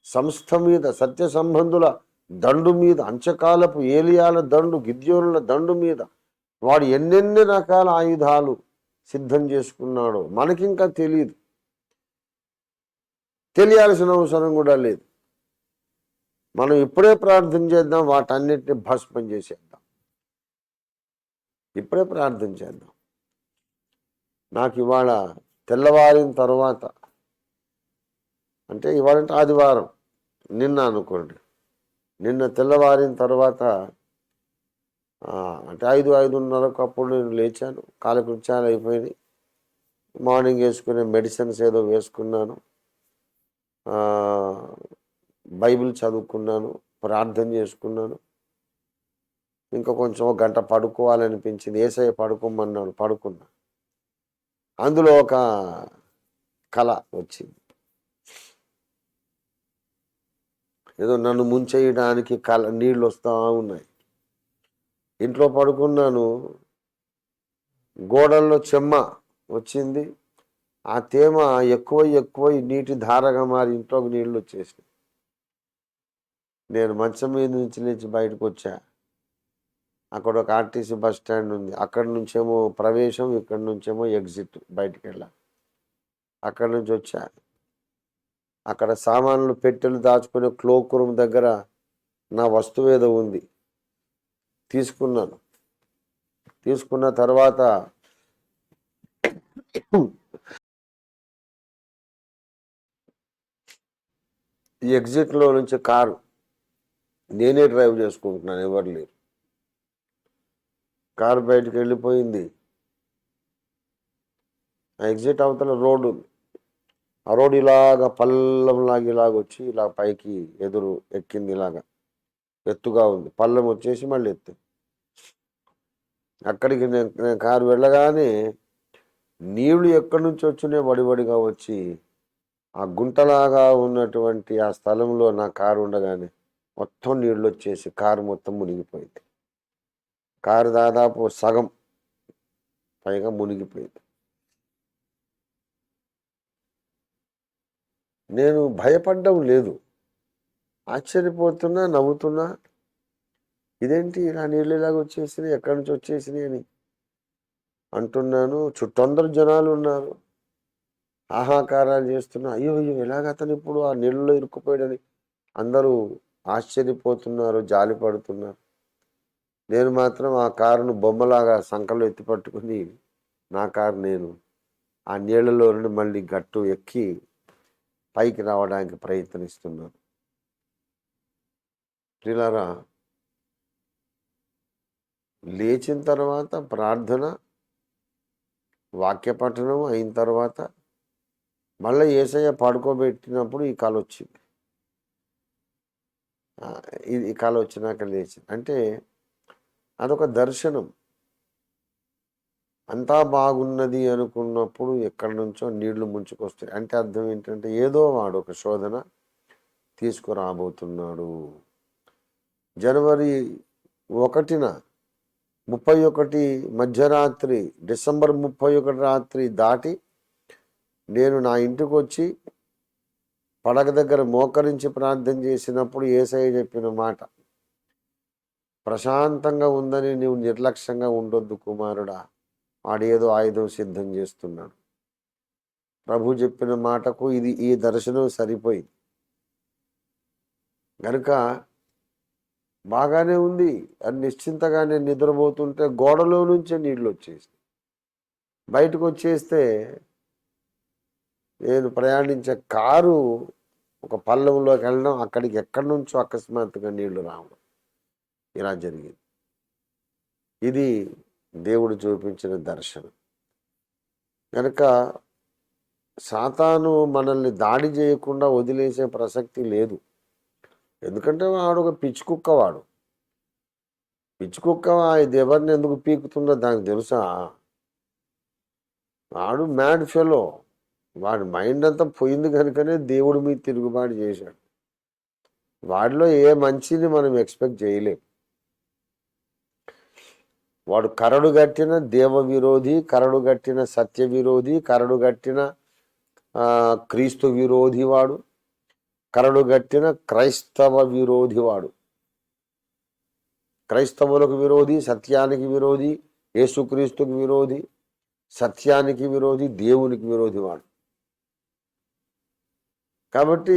సంస్థ మీద, సత్య సంబంధుల దండు మీద, అంచకాలపు ఏలియాల దండు, గిద్యోనుల దండు మీద వాడు ఎన్నెన్ని రకాల ఆయుధాలు సిద్ధం చేసుకున్నాడో మనకింకా తెలియదు, తెలియాల్సిన అవసరం కూడా లేదు. మనం ఇప్పుడే ప్రార్థన చేద్దాం, వాటన్నిటిని భస్మం చేసేద్దాం. ఇప్పుడే ప్రార్థన చేద్దాం. నాకు ఇవాళ తెల్లవారిన తర్వాత, అంటే ఇవాళంటే ఆదివారం, నిన్న అనుకోండి, నిన్న తెల్లవారిన తర్వాత అంటే 5-5:30 అప్పుడు నేను లేచాను. కాలకృత్యాలు అయిపోయినాయి. మార్నింగ్ వేసుకునే మెడిసిన్స్ ఏదో వేసుకున్నాను, బైబిల్ చదువుకున్నాను, ప్రార్థన చేసుకున్నాను. ఇంకా కొంచెం ఒక గంట పడుకోవాలనిపించింది. యేసయ్య పడుకోమన్నాడు, పడుకున్నా. అందులో ఒక కళ వచ్చింది. ఏదో నన్ను ముంచేయడానికి నీళ్ళు వస్తూ ఉన్నాయి. ఇంట్లో పడుకున్నాను, గోడల్లో చెమ్మ వచ్చింది. ఆ తేమ ఎక్కువై నీటి ధారగా మారి ఇంట్లోకి నీళ్ళు వచ్చేసినాయి. నేను మంచం మీద నుంచి లేచి బయటకు వచ్చా. అక్కడ ఒక ఆర్టీసీ బస్ స్టాండ్ ఉంది. అక్కడి నుంచేమో ప్రవేశం, ఇక్కడి నుంచేమో ఎగ్జిట్, బయటికి వెళ్ళా. అక్కడి నుంచి వచ్చా. అక్కడ సామాన్లు పెట్టెలు దాచుకునే క్లోక్ రూమ్ దగ్గర నా వస్తువు ఏదో ఉంది, తీసుకున్నాను. తీసుకున్న తర్వాత ఈ ఎగ్జిట్లో నుంచి కారు నేనే డ్రైవ్ చేసుకుంటున్నాను, ఎవరు లేరు. కారు బయటికి వెళ్ళిపోయింది. ఆ ఎగ్జిట్ అవతల రోడ్డు ఉంది. ఆ రోడ్డు ఇలాగా పల్లంలాగా ఇలాగ వచ్చి ఇలా పైకి ఎదురు ఎక్కింది. ఇలాగా ఎత్తుగా ఉంది. పల్లం వచ్చేసి మళ్ళీ ఎత్తు. అక్కడికి నేను కారు వెళ్ళగానే నీళ్లు ఎక్కడి నుంచి వచ్చినాయి వడివడిగా వచ్చి ఆ గుంటలాగా ఉన్నటువంటి ఆ స్థలంలో నా కారు ఉండగానే మొత్తం నీళ్ళు వచ్చేసి కారు మొత్తం మునిగిపోయింది. కారు దాదాపు సగం పైగా మునిగిపోయింది. నేను భయపడ్డం లేదు, ఆశ్చర్యపోతున్నా, నవ్వుతున్నా. ఇదేంటి నా నీళ్ళు ఇలాగ వచ్చేసినాయి, ఎక్కడి నుంచి వచ్చేసినాయి అని అంటున్నాను. చుట్టందరూ జనాలు ఉన్నారు, ఆహాకారాలు చేస్తున్నా. అయ్యో అయ్యో ఎలాగ అతను ఇప్పుడు ఆ నీళ్ళలో ఇరుక్కుపోయాడని అందరూ ఆశ్చర్యపోతున్నారు, జాలి పడుతున్నారు. నేను మాత్రం ఆ కారును బొమ్మలాగా సంకలో ఎత్తి పట్టుకుని నా కారు నేను ఆ నీళ్లలో నుండి మళ్ళీ గట్టు ఎక్కి పైకి రావడానికి ప్రయత్నిస్తున్నాను. ప్రియులారా, లేచిన తర్వాత ప్రార్థన, వాక్య పఠనం అయిన తర్వాత మళ్ళీ యేసయ్య పడుకోబెట్టినప్పుడు ఈ కళ వచ్చింది. ఈ కళ వచ్చినాక లేచింది. అంటే అదొక దర్శనం. అంతా బాగున్నది అనుకున్నప్పుడు ఎక్కడి నుంచో నీళ్లు ముంచుకొస్తాయి. అంటే అర్థం ఏంటంటే ఏదో వాడు ఒక శోధన తీసుకురాబోతున్నాడు. జనవరి 1న 31 మధ్యరాత్రి, డిసెంబర్ 31 రాత్రి దాటి నేను నా ఇంటికి వచ్చి పడక దగ్గర మోకరించి ప్రార్థన చేసినప్పుడు యేసయ్య చెప్పిన మాట, ప్రశాంతంగా ఉందని నీవు నిర్లక్ష్యంగా ఉండొద్దు కుమారుడా, వాడేదో ఆయుధం సిద్ధం చేస్తున్నాడు. ప్రభు చెప్పిన మాటకు ఈ దర్శనం సరిపోయింది. కనుక బాగానే ఉంది అని నిశ్చింతగానే నిద్రపోతుంటే గోడలో నుంచే నీళ్ళు వచ్చేసి బయటకు వచ్చేస్తే నేను ప్రయాణించే కారు ఒక పల్లంలోకి వెళ్ళడం, అక్కడికి ఎక్కడి నుంచో అకస్మాత్తుగా నీళ్లు రావడం, ఇలా జరిగింది. ఇది దేవుడు చూపించిన దర్శనం. కనుక సాతాను మనల్ని దాడి చేయకుండా వదిలేసే ప్రసక్తి లేదు. ఎందుకంటే వాడు ఒక పిచ్చి కుక్క. పిచ్చి కుక్క ఇది ఎవరిని ఎందుకు పీకుతుందో దానికి తెలుసా? వాడు మ్యాడ్ ఫెలో. వాడి మైండ్ అంతా పోయింది కనుకనే దేవుడి మీద తిరుగుబాటు చేశాడు. వాడిలో ఏ మంచిని మనం ఎక్స్పెక్ట్ చేయలేం. వాడు కరడు గట్టిన దేవ విరోధి, కరడు గట్టిన సత్య విరోధి, కరడు గట్టిన క్రీస్తు విరోధి వాడు, కరడు గట్టిన క్రైస్తవ విరోధి వాడు. క్రైస్తవులకు విరోధి, సత్యానికి విరోధి, యేసుక్రీస్తుకి విరోధి, సత్యానికి విరోధి, దేవునికి విరోధి వాడు. కాబట్టి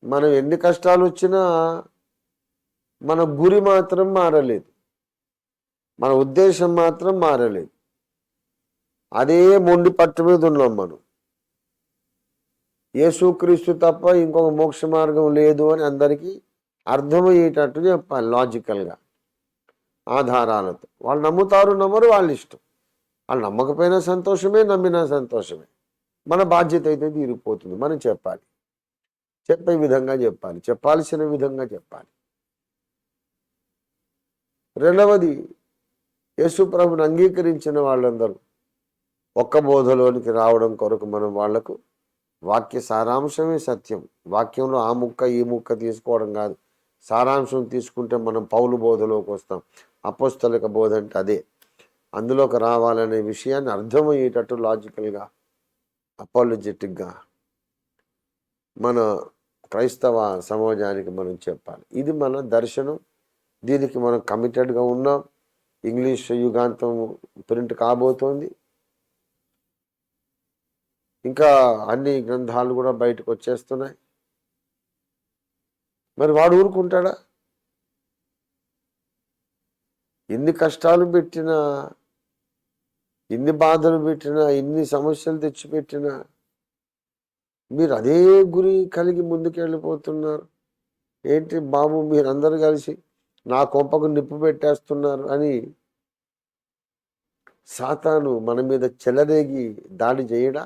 మనం ఎన్ని కష్టాలు వచ్చినా మన గురి మాత్రం మారలేదు, మన ఉద్దేశం మాత్రం మారలేదు. అదే మొండి పట్టు మీద ఉన్నాం మనం. యేసుక్రీస్తు తప్ప ఇంకొక మోక్ష మార్గం లేదు అని అందరికీ అర్థమయ్యేటట్టు చెప్పాలి, లాజికల్గా, ఆధారాలతో. వాళ్ళు నమ్ముతారు నమ్మరు వాళ్ళ ఇష్టం. వాళ్ళు నమ్మకపోయినా సంతోషమే, నమ్మినా సంతోషమే. మన బాధ్యత అయితే తీరిపోతుంది. మనం చెప్పాలి, చెప్పే విధంగా చెప్పాలి, చెప్పాల్సిన విధంగా చెప్పాలి. రెండవది, యేసు ప్రభుని అంగీకరించిన వాళ్ళందరూ ఒక్క బోధలోనికి రావడం కొరకు మనం వాళ్లకు వాక్య సారాంశమే సత్యం. వాక్యంలో ఆ ముక్క ఈ ముక్క తీసుకోవడం కాదు, సారాంశం తీసుకుంటే మనం పౌలు బోధలోకి వస్తాం. అపోస్తలిక బోధ అంటే అదే. అందులోకి రావాలనే విషయాన్ని అర్థమయ్యేటట్టు లాజికల్గా, అపాలజెటిక్గా మన క్రైస్తవ సమాజానికి మనం చెప్పాలి. ఇది మన దర్శనం. దీనికి మనం కమిటెడ్గా ఉన్నాం. ఇంగ్లీష్ యుగాంతం ప్రింట్ కాబోతోంది. ఇంకా అన్ని గ్రంథాలు కూడా బయటకు వచ్చేస్తున్నాయి. మరి వాడు ఊరుకుంటాడా? ఎన్ని కష్టాలు పెట్టినా, ఎన్ని బాధలు పెట్టినా, ఎన్ని సమస్యలు తెచ్చిపెట్టినా మీరు అదే గురి కలిగి ముందుకు వెళ్ళిపోతున్నారు. ఏంటి బాబు మీరందరూ కలిసి నా కొంపకు నిప్పు పెట్టేస్తున్నారు అని సాతాను మన మీద చెలరేగి దాడి చేయడా?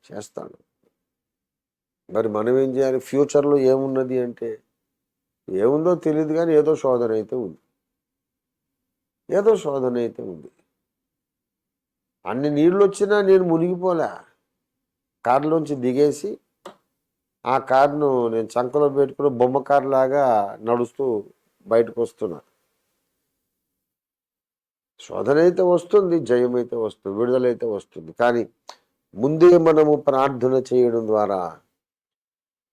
చేస్తాడు. మరి మనం ఏం చేయాలి? ఫ్యూచర్లో ఏమున్నది అంటే ఏముందో తెలియదు, కానీ ఏదో శోధన అయితే ఉంది, ఏదో శోధన అయితే ఉంది. అన్ని నీళ్ళు వచ్చినా నేను మునిగిపోలే. కారులోంచి దిగేసి ఆ కారును నేను చంకలో పెట్టుకుని బొమ్మ కారు లాగా నడుస్తూ బయటకు వస్తున్నా. శోధన అయితే వస్తుంది, జయం అయితే వస్తుంది, విడుదలైతే వస్తుంది. కానీ ముందే మనము ప్రార్థన చేయడం ద్వారా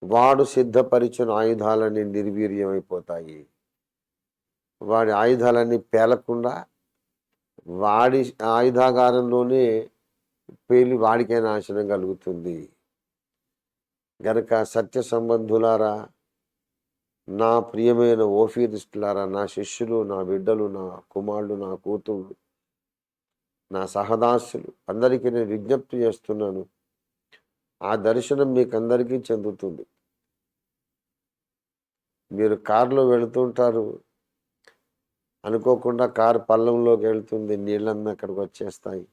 వాడు సిద్ధపరిచిన ఆయుధాలన్నీ నిర్వీర్యమైపోతాయి. వాడి ఆయుధాలన్నీ పేలకుండా వాడి ఆయుధాగారంలోనే పేలి వాడికే నాశనం కలుగుతుంది. గనక సత్య సంబంధులారా, నా ప్రియమైన ఓఫీరిస్టులారా, నా శిష్యులు, నా బిడ్డలు, నా కుమారుడు, నా కూతుళ్ళు, నా సహదాసులు అందరికీ నేను విజ్ఞప్తి చేస్తున్నాను. ఆ దర్శనం మీకు అందరికీ చెందుతుంది. మీరు కారులో వెళుతుంటారు, అనుకోకుండా కారు పల్లంలోకి వెళ్తుంది, నీళ్ళన్నీ అక్కడికి వచ్చేస్తాయి.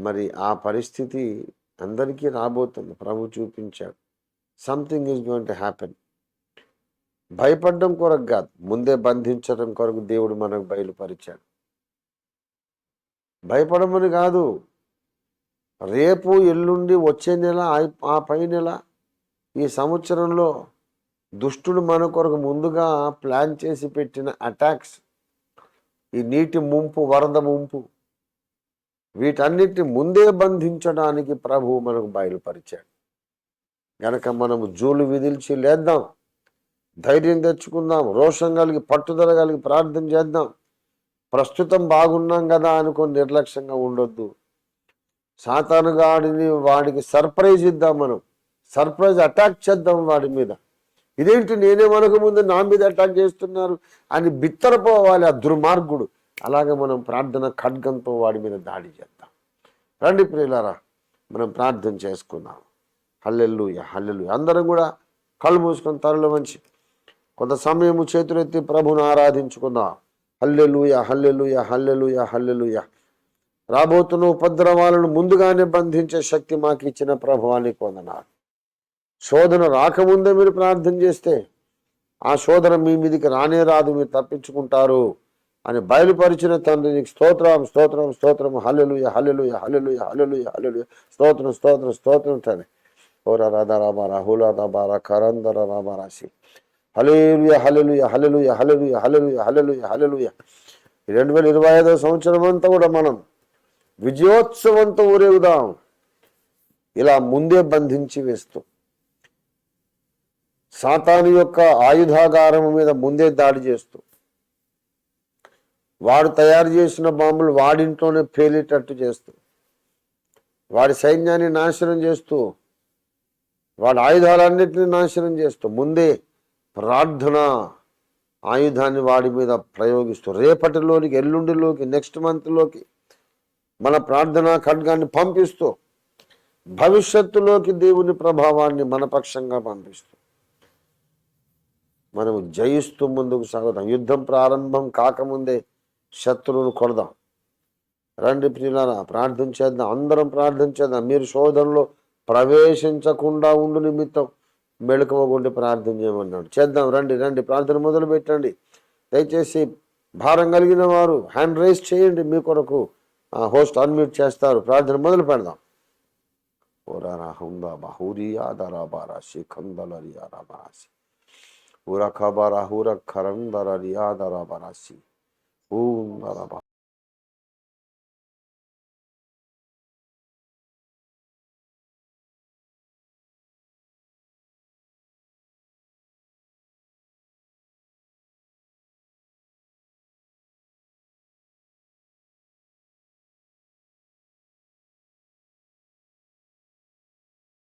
మరి ఆ పరిస్థితి అందరికీ రాబోతుంది. ప్రభు చూపించాడు. Something is going to happen. భయపడడం కొరకు కాదు, ముందే బంధించడం కొరకు దేవుడు మనకు బయలుపరిచాడు. భయపడమని కాదు, రేపు ఎల్లుండి వచ్చే నెల ఆ పై నెల ఈ సంవత్సరంలో దుష్టుడు మన కొరకు ముందుగా ప్లాన్ చేసి పెట్టిన అటాక్స్, ఈ నీటి ముంపు, వరద ముంపు, వీటన్నిటిని ముందే బంధించడానికి ప్రభువు మనకు బయలుపరిచాడు. గనక మనము జూలు విదిల్చి లేద్దాం, ధైర్యం తెచ్చుకుందాం, రోషం కలిగి పట్టుదల కలిగి ప్రార్థన చేద్దాం. ప్రస్తుతం బాగున్నాం కదా అనుకొని నిర్లక్ష్యంగా ఉండొద్దు. సాతానుగాడిని వాడికి సర్ప్రైజ్ ఇద్దాం. మనం సర్ప్రైజ్ అటాక్ చేద్దాం వాడి మీద. ఇదేంటి నేనే మనకు ముందు నా మీద అటాక్ చేస్తున్నారు అని బిత్తరపోవాలి ఆ దుర్మార్గుడు. అలాగే మనం ప్రార్థన ఖడ్గంతో వాడి మీద దాడి చేద్దాం. రండి ప్రియులారా, మనం ప్రార్థన చేసుకుందాం. హల్లెలూయా, హల్లెలూయా. అందరం కూడా కళ్ళు మూసుకొని తరలో మంచి కొంత సమయము చేతులెత్తి ప్రభువును ఆరాధించుకుందాం. హల్లెలూయా, హల్లెలూయా, హల్లెలూయా, హల్లెలూయా. రాబోతున్న ఉపద్రవాలను ముందుగానే బంధించే శక్తి మాకు ఇచ్చిన ప్రభువానికి వందనాలు. శోధన రాకముందే మీరు ప్రార్థన చేస్తే ఆ శోధన మీ మీదికి రానే రాదు, మీరు తప్పించుకుంటారు అని బయలుపరిచిన తండ్రి నీకు స్తోత్రం, స్తోత్రం, స్తోత్రం. హల్లెలూయా, హల్లెలూయా, హల్లెలూయా, హల్లెలూయా, హల్లెలూయా. స్తోత్రం, స్తోత్రం, స్తోత్రం తండ్రి. ఓరా రాధా రాబారా హులాదా బారా కరందర రాబారాసి. హల్లెలూయా, హల్లెలూయా, హల్లెలూయా, హల్లెలూయా, హల్లెలూయా, హల్లెలూయా, హల్లెలూయా. 2025 సంవత్సరం అంతా కూడా మనం విజయోత్సవంతో ఊరేగుదాం. ఇలా ముందే బంధించి వేస్తూ సాతాను యొక్క ఆయుధాగారం మీద ముందే దాడి చేస్తూ వాడు తయారు చేసిన బాంబులు వాడింట్లోనే పేలేటట్టు చేస్తూ వాడి సైన్యాన్ని నాశనం చేస్తూ వాడి ఆయుధాలన్నింటినీ నాశనం చేస్తూ ముందే ప్రార్థన ఆయుధాన్ని వాడి మీద ప్రయోగిస్తూ రేపటిలోనికి, ఎల్లుండిలోకి, నెక్స్ట్ మంత్లోకి మన ప్రార్థనా ఖడ్గాన్ని పంపిస్తూ భవిష్యత్తులోకి దేవుని ప్రభావాన్ని మన పక్షంగా పంపిస్తూ మనము జయిస్తూ ముందుకు సాగుతాం. యుద్ధం ప్రారంభం కాకముందే శత్రువును కొడదాం. రండి ప్రియులారా, ప్రార్థన చేద్దాం, అందరం ప్రార్థన చేద్దాం. మీరు శోధనలో ప్రవేశించకుండా ఉండు నిమిత్తం మెళుకవగుండి ప్రార్థన చేయమన్నాడు. చేద్దాం, రండి రండి, ప్రార్థన మొదలు పెట్టండి. దయచేసి భారం కలిగిన వారు హ్యాండ్ రైజ్ చేయండి, మీ కొరకు హోస్ట్ అన్మ్యూట్ చేస్తారు. ప్రార్థన మొదలు పెడదాం. ఓరారా హుందా బహూరియా దరాబారా శిఖందలరియా రాబారాసి ఊరఖబారా హూర ఖరందరరియా దరాబారాసి ఊం దరాబా